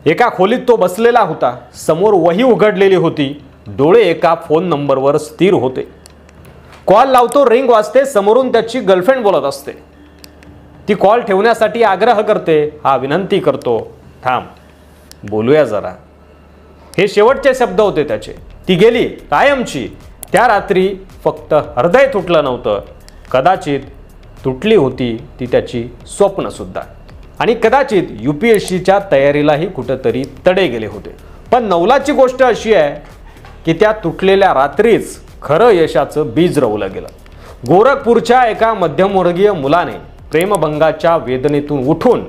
एका खोलीत तो बसलेला होता। समोर वही उघडलेली होती। डोळे एका फोन नंबरवर स्थिर होते। कॉल लावतो, रिंग वाजते। समोरून त्याची गर्लफ्रेंड बोलत असते। ती कॉल ठेवण्यासाठी आग्रह करते, हा विनंती करतो, थांब बोलूया जरा। हे शेवटचे शब्द होते त्याचे। ती गेली कायमची। त्या रात्री फक्त हृदय तुटलं नव्हतं, कदाचित तुटली होती ती त्याची स्वप्न सुद्धा। आणि कदाचित UPSCच्या तयारीलाही कुठेतरी तडे गेले होते। पण नवलाची गोष्ट अशी आहे की त्या तुटलेल्या रात्रीच खरं यशाचं बीज रोवलं गेलं। गोरखपूरच्या एका मध्यमवर्गीय मुलाने प्रेमभंगाच्या वेदनेतून उठून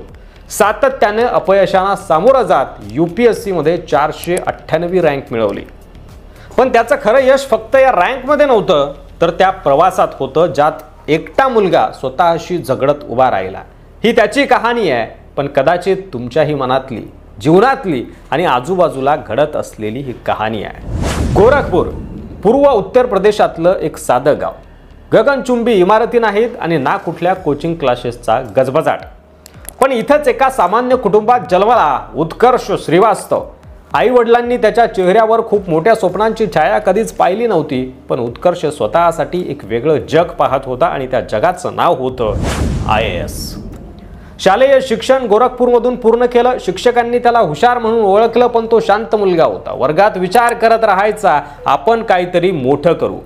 सातत्याने अपयशांना सामोरं जात UPSC मध्ये 498 रँक मिळवली। पण त्याचं खरं यश फक्त या रँकमध्ये नव्हतं, तर त्या प्रवासात होतं ज्यात एकटा मुलगा स्वतःशी झगडत उभा राहिला। ही त्याची कहाणी आहे, पण कदाचित तुमच्याही मनातली, जीवनातली आणि आजूबाजूला घडत असलेली ही कहाणी आहे। गोरखपूर पूर्व उत्तर प्रदेशातलं एक साधं गाव। गगनचुंबी इमारती नाहीत आणि ना कुठल्या कोचिंग क्लासेसचा गजबजाट। पण इथंच एका सामान्य कुटुंबात जन्मला उत्कर्ष श्रीवास्तव। आई वडिलांनी त्याच्या चेहऱ्यावर खूप मोठ्या स्वप्नांची छाया कधीच पाहिली नव्हती, पण उत्कर्ष स्वतःसाठी एक वेगळं जग पाहत होता आणि त्या जगाचं नाव होतं IAS। शालेय शिक्षण गोरखपूरमधून पूर्ण केलं। शिक्षकांनी त्याला हुशार म्हणून ओळखलं, पण तो शांत मुलगा होता। वर्गात विचार करत राहायचा, आपण काहीतरी मोठं करू।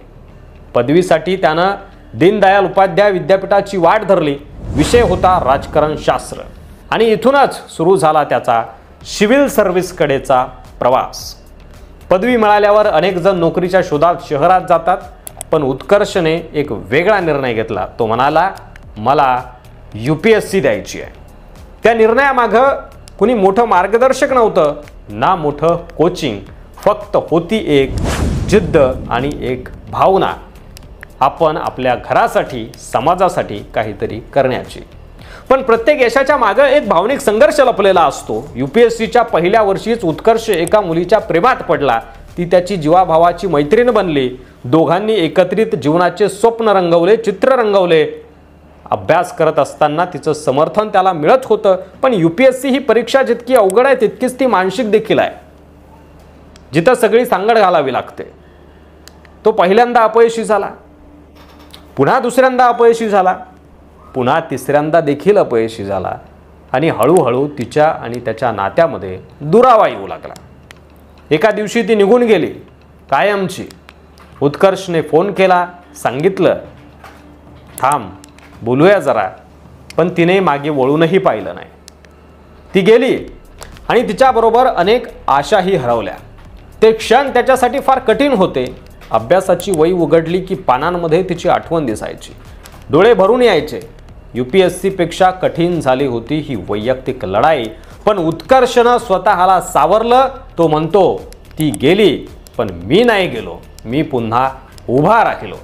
पदवीसाठी त्यानं दीनदयाल उपाध्याय विद्यापीठाची वाट धरली। विषय होता राजकारण शास्त्र आणि इथूनच सुरू झाला त्याचा सिव्हिल सर्व्हिसकडेचा प्रवास। पदवी मिळाल्यावर अनेक जण नोकरीच्या शोधात शहरात जातात, पण उत्कर्षने एक वेगळा निर्णय घेतला। तो म्हणाला, मला UPSC द्यायची आहे। त्या निर्णयामागं कुणी मोठं मार्गदर्शक नव्हतं, ना मोठं कोचिंग, फक्त होती एक जिद्द आणि एक भावना, आपण आपल्या घरासाठी, समाजासाठी काहीतरी करण्याची। पण प्रत्येक यशाच्या मागे एक भावनिक संघर्ष लपलेला असतो। UPSCच्या पहिल्या वर्षीच उत्कर्ष एका मुलीच्या प्रेमात पडला। ती त्याची जीवाभावाची मैत्रीण बनली। दोघांनी एकत्रित जीवनाचे स्वप्न रंगवले, चित्र रंगवले। अभ्यास करत असताना तिचं समर्थन त्याला मिळत होतं, पण UPSC ही परीक्षा जितकी अवघड आहे तितकीच ती मानसिक देखील आहे, जिथं सगळी सांगड घालावी लागते। तो पहिल्यांदा अपयशी झाला, पुन्हा दुसऱ्यांदा अपयशी झाला, पुन्हा तिसऱ्यांदा देखील अपयशी झाला आणि हळूहळू तिच्या आणि त्याच्या नात्यामध्ये दुरावा येऊ लागला। एका दिवशी ती निघून गेली कायमची। उत्कर्षने फोन केला, सांगितलं, थांब बोलूया जरा, पण तिने मागे वळूनही पाहिलं नाही। ती गेली आणि तिच्याबरोबर अनेक आशाही हरवल्या। ते क्षण त्याच्यासाठी फार कठीण होते। अभ्यासाची वही उघडली की पानांमध्ये तिची आठवण दिसायची, डोळे भरून यायचे। UPSC पेक्षा कठीण झाली होती ही वैयक्तिक लढाई, पण उत्कर्षनं स्वतःला सावरलं। तो म्हणतो, ती गेली पण मी नाही गेलो, मी पुन्हा उभा राहिलो।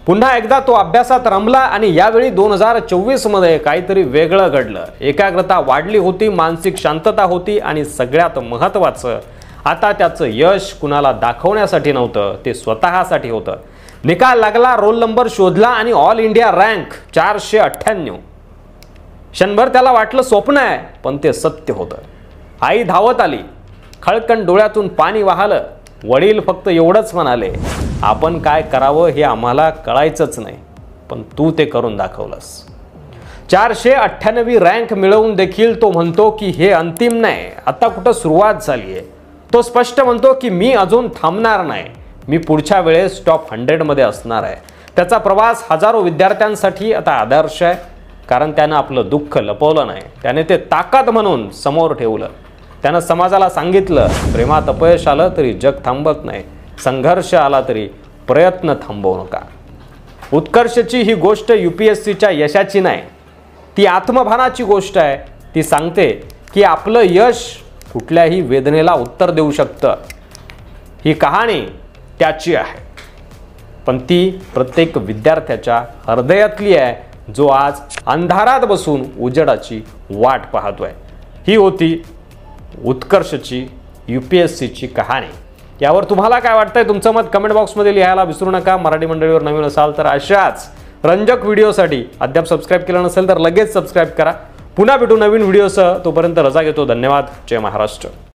पुन्हा एकदा तो अभ्यासात रमला आणि यावेळी 2024 मध्ये काहीतरी वेगळं घडलं। एकाग्रता वाढली होती, मानसिक शांतता होती आणि सगळ्यात महत्त्वाचं, आता त्याचं यश कुणाला दाखवण्यासाठी नव्हतं, ते स्वतःसाठी होतं। निकाल लागला, रोल नंबर शोधला आणि ऑल इंडिया रँक 498। क्षणभर त्याला वाटलं स्वप्न आहे, पण ते सत्य होतं। आई धावत आली, खळकण डोळ्यातून पाणी वाहलं। वडील फक्त एवढंच म्हणाले, आपण काय करावं हे आम्हाला कळायचंच नाही, पण तू ते करून दाखवलंस। 498 रँक मिळवून देखील तो म्हणतो की हे अंतिम नाही, आता कुठं सुरुवात झाली आहे। तो स्पष्ट म्हणतो की मी अजून थांबणार नाही, मी पुढच्या वेळेस टॉप 100 मध्ये असणार आहे। त्याचा प्रवास हजारो विद्यार्थ्यांसाठी आता आदर्श आहे, कारण त्यानं आपलं दुःख लपवलं नाही, त्याने ते ताकद म्हणून समोर ठेवलं। त्यानं समाजाला सांगितलं, प्रेमात अपयश आलं तरी जग थांबत नाही, संघर्ष आला तरी प्रयत्न थांबवू नका। उत्कर्षची ही गोष्ट UPSCच्या यशाची नाही, ती आत्मभानाची गोष्ट आहे। ती सांगते की आपलं यश कुठल्याही वेदनेला उत्तर देऊ शकतं। ही कहाणी त्याची आहे, पण ती प्रत्येक विद्यार्थ्याच्या हृदयातली आहे, जो आज अंधारात बसून उजेडाची वाट पाहतोय। ही होती उत्कर्षची UPSCची कहाणी। यावर तुम्हाला काय वाटतंय, तुमचं मत कमेंट बॉक्समध्ये लिहायला विसरू नका। मराठी मंडळीवर नवीन असाल तर अशाच रंजक व्हिडिओसाठी अद्याप सबस्क्राइब केलं नसेल तर लगेच सबस्क्राइब करा। पुन्हा भेटू नवीन व्हिडिओसह. तोपर्यंत रजा घेतो. धन्यवाद. जय महाराष्ट्र.